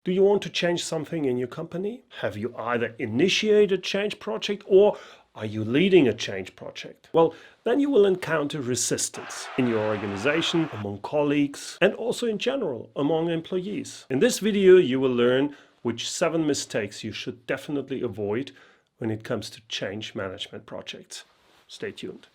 Do you want to change something in your company? Have you either initiated a change project or are you leading a change project? Well, then you will encounter resistance in your organization, among colleagues, and also in general among employees. In this video, you will learn which 7 mistakes you should definitely avoid when it comes to change management projects. Stay tuned.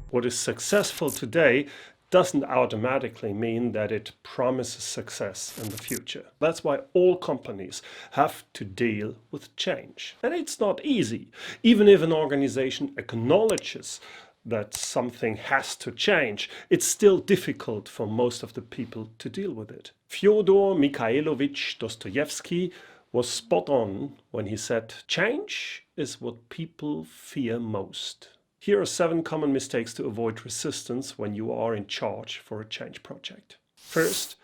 What is successful today doesn't automatically mean that it promises success in the future. That's why all companies have to deal with change. And it's not easy. Even if an organization acknowledges that something has to change, it's still difficult for most of the people to deal with it. Fyodor Mikhailovich Dostoevsky was spot on when he said, "Change is what people fear most." Here are 7 common mistakes to avoid resistance when you are in charge for a change project. First,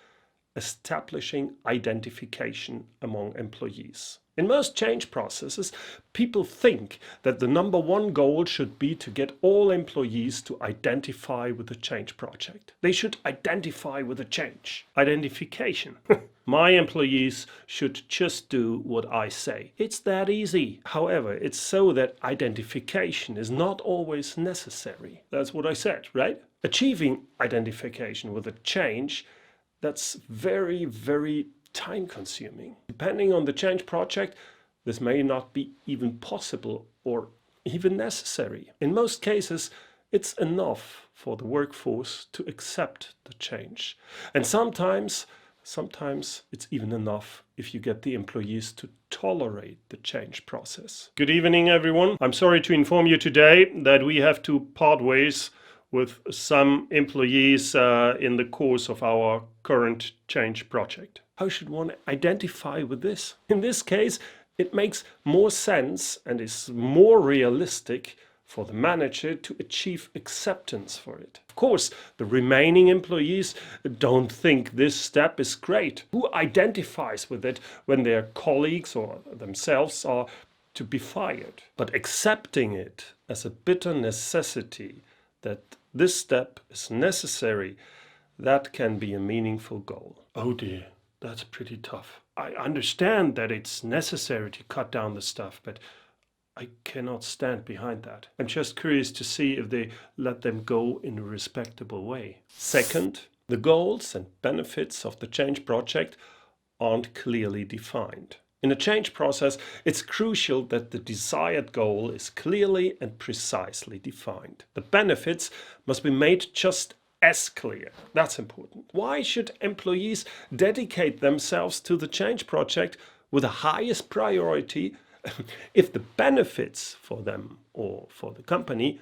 establishing identification among employees. In most change processes, people think that the number 1 goal should be to get all employees to identify with the change project. They should identify with the change. Identification. My employees should just do what I say. It's that easy. However, it's so that identification is not always necessary. That's what I said, right? Achieving identification with a change, that's very, very time consuming. Depending on the change project, this may not be even possible or even necessary. In most cases, it's enough for the workforce to accept the change. And sometimes it's even enough if you get the employees to tolerate the change process. Good evening, everyone. I'm sorry to inform you today that we have to part ways with some employees in the course of our current change project. How should one identify with this? In this case, it makes more sense and is more realistic for the manager to achieve acceptance for it. Of course, the remaining employees don't think this step is great. Who identifies with it when their colleagues or themselves are to be fired? But accepting it as a bitter necessity that this step is necessary, that can be a meaningful goal. Oh dear, that's pretty tough. I understand that it's necessary to cut down the stuff, but I cannot stand behind that. I'm just curious to see if they let them go in a respectable way. Second, the goals and benefits of the change project aren't clearly defined. In a change process, it's crucial that the desired goal is clearly and precisely defined. The benefits must be made just as clear. That's important. Why should employees dedicate themselves to the change project with the highest priority if the benefits for them or for the company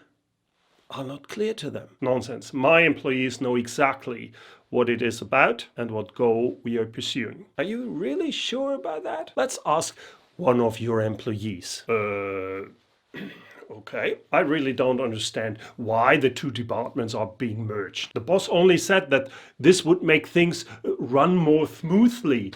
are not clear to them? Nonsense. My employees know exactly what it is about and what goal we are pursuing. Are you really sure about that? Let's ask one of your employees. Okay, I really don't understand why the 2 departments are being merged. The boss only said that this would make things run more smoothly.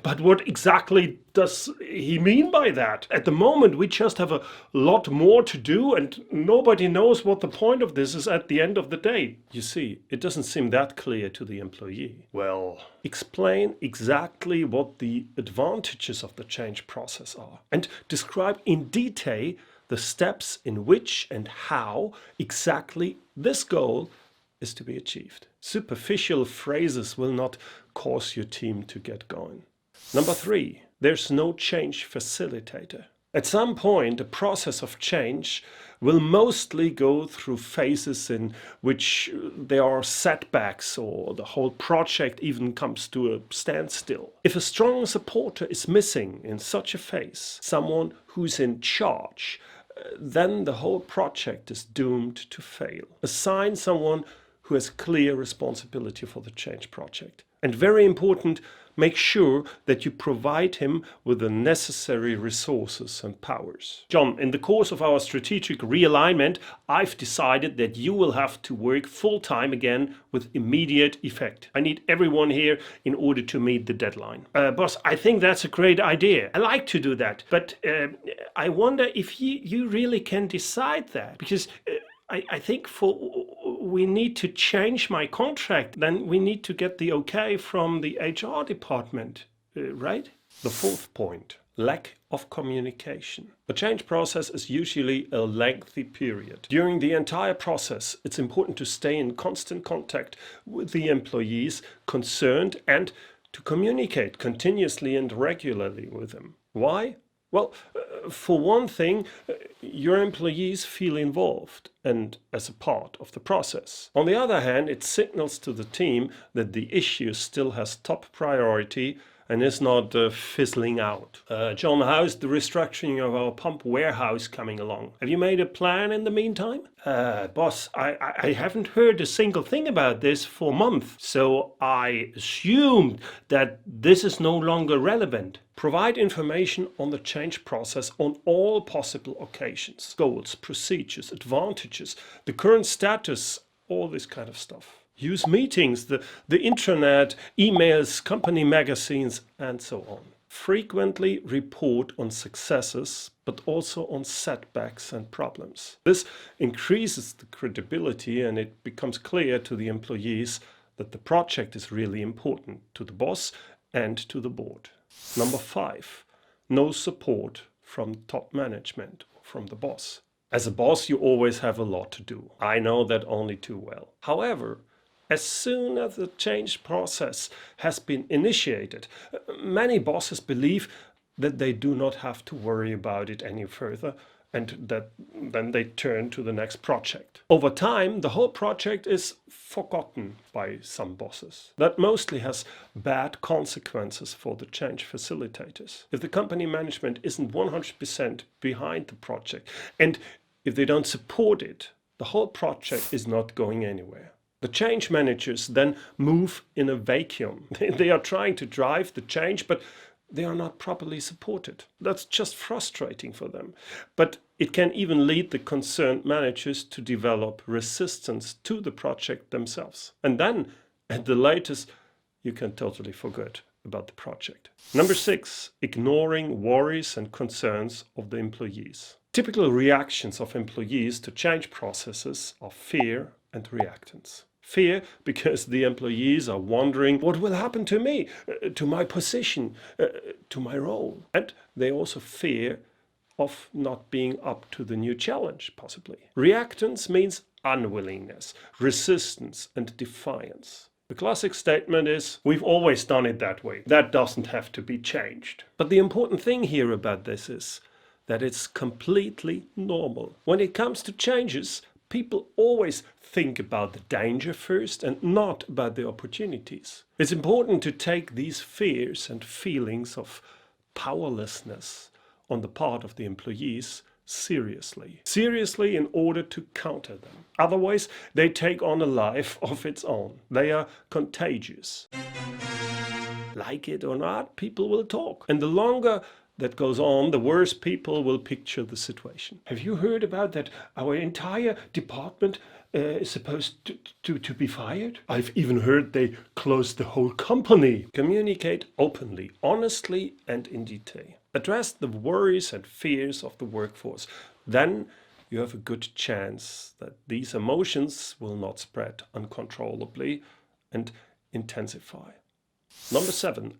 But what exactly does he mean by that? At the moment, we just have a lot more to do and nobody knows what the point of this is at the end of the day. You see, it doesn't seem that clear to the employee. Well, explain exactly what the advantages of the change process are and describe in detail the steps in which and how exactly this goal is to be achieved. Superficial phrases will not cause your team to get going. Number 3, there's no change facilitator. At some point, the process of change will mostly go through phases in which there are setbacks or the whole project even comes to a standstill. If a strong supporter is missing in such a phase, someone who's in charge, then the whole project is doomed to fail. Assign someone who has clear responsibility for the change project. And very important, make sure that you provide him with the necessary resources and powers. John, in the course of our strategic realignment, I've decided that you will have to work full-time again with immediate effect. I need everyone here in order to meet the deadline. Boss, I think that's a great idea. I like to do that, but I wonder if you really can decide that, because I think for we need to change my contract, then we need to get the okay from the HR department, right? The fourth point, lack of communication. The change process is usually a lengthy period. During the entire process, it's important to stay in constant contact with the employees concerned and to communicate continuously and regularly with them. Why? Well, for one thing, your employees feel involved and as a part of the process. On the other hand, it signals to the team that the issue still has top priority and is not fizzling out. John, how's the restructuring of our pump warehouse coming along? Have you made a plan in the meantime? Boss, I haven't heard a single thing about this for months, so I assumed that this is no longer relevant. Provide information on the change process on all possible occasions. Goals, procedures, advantages, the current status, all this kind of stuff. Use meetings, the intranet, emails, company magazines, and so on. Frequently report on successes, but also on setbacks and problems. This increases the credibility and it becomes clear to the employees that the project is really important to the boss and to the board. Number 5, no support from top management, from the boss. As a boss, you always have a lot to do. I know that only too well. However, as soon as the change process has been initiated, many bosses believe that they do not have to worry about it any further and that then they turn to the next project. Over time, the whole project is forgotten by some bosses. That mostly has bad consequences for the change facilitators. If the company management isn't 100% behind the project and if they don't support it, the whole project is not going anywhere. The change managers then move in a vacuum. They are trying to drive the change, but they are not properly supported. That's just frustrating for them. But it can even lead the concerned managers to develop resistance to the project themselves. And then, at the latest, you can totally forget about the project. Number 6, ignoring worries and concerns of the employees. Typical reactions of employees to change processes are fear and reactance. Fear because the employees are wondering what will happen to me, to my position, to my role. And they also fear of not being up to the new challenge, possibly. Reactance means unwillingness, resistance, and defiance. The classic statement is, we've always done it that way. That doesn't have to be changed. But the important thing here about this is that it's completely normal. When it comes to changes, people always think about the danger first and not about the opportunities. It's important to take these fears and feelings of powerlessness on the part of the employees seriously. Seriously in order to counter them. Otherwise, they take on a life of its own. They are contagious. Like it or not, people will talk. And the longer that goes on, the worse people will picture the situation. Have you heard about that our entire department is supposed to be fired? I've even heard they closed the whole company. Communicate openly, honestly, and in detail. Address the worries and fears of the workforce. Then you have a good chance that these emotions will not spread uncontrollably and intensify. Number 7.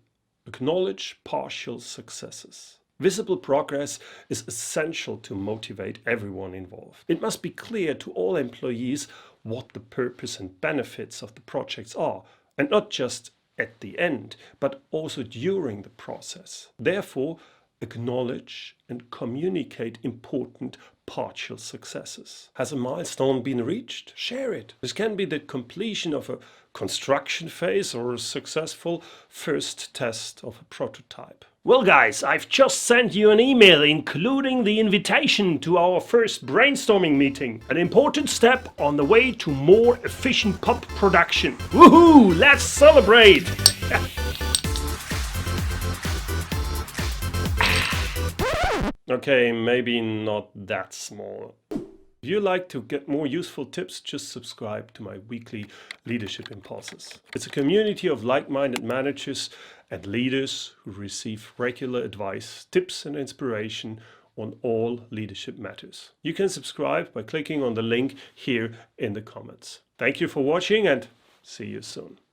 Acknowledge partial successes. Visible progress is essential to motivate everyone involved. It must be clear to all employees what the purpose and benefits of the projects are, and not just at the end, but also during the process. Therefore, acknowledge and communicate important partial successes. Has a milestone been reached? Share it. This can be the completion of a construction phase or a successful first test of a prototype. Well guys, I've just sent you an email including the invitation to our first brainstorming meeting. An important step on the way to more efficient pump production. Woohoo! Let's celebrate! Okay, maybe not that small. If you like to get more useful tips, just subscribe to my weekly Leadership Impulses. It's a community of like-minded managers and leaders who receive regular advice, tips and inspiration on all leadership matters. You can subscribe by clicking on the link here in the comments. Thank you for watching and see you soon.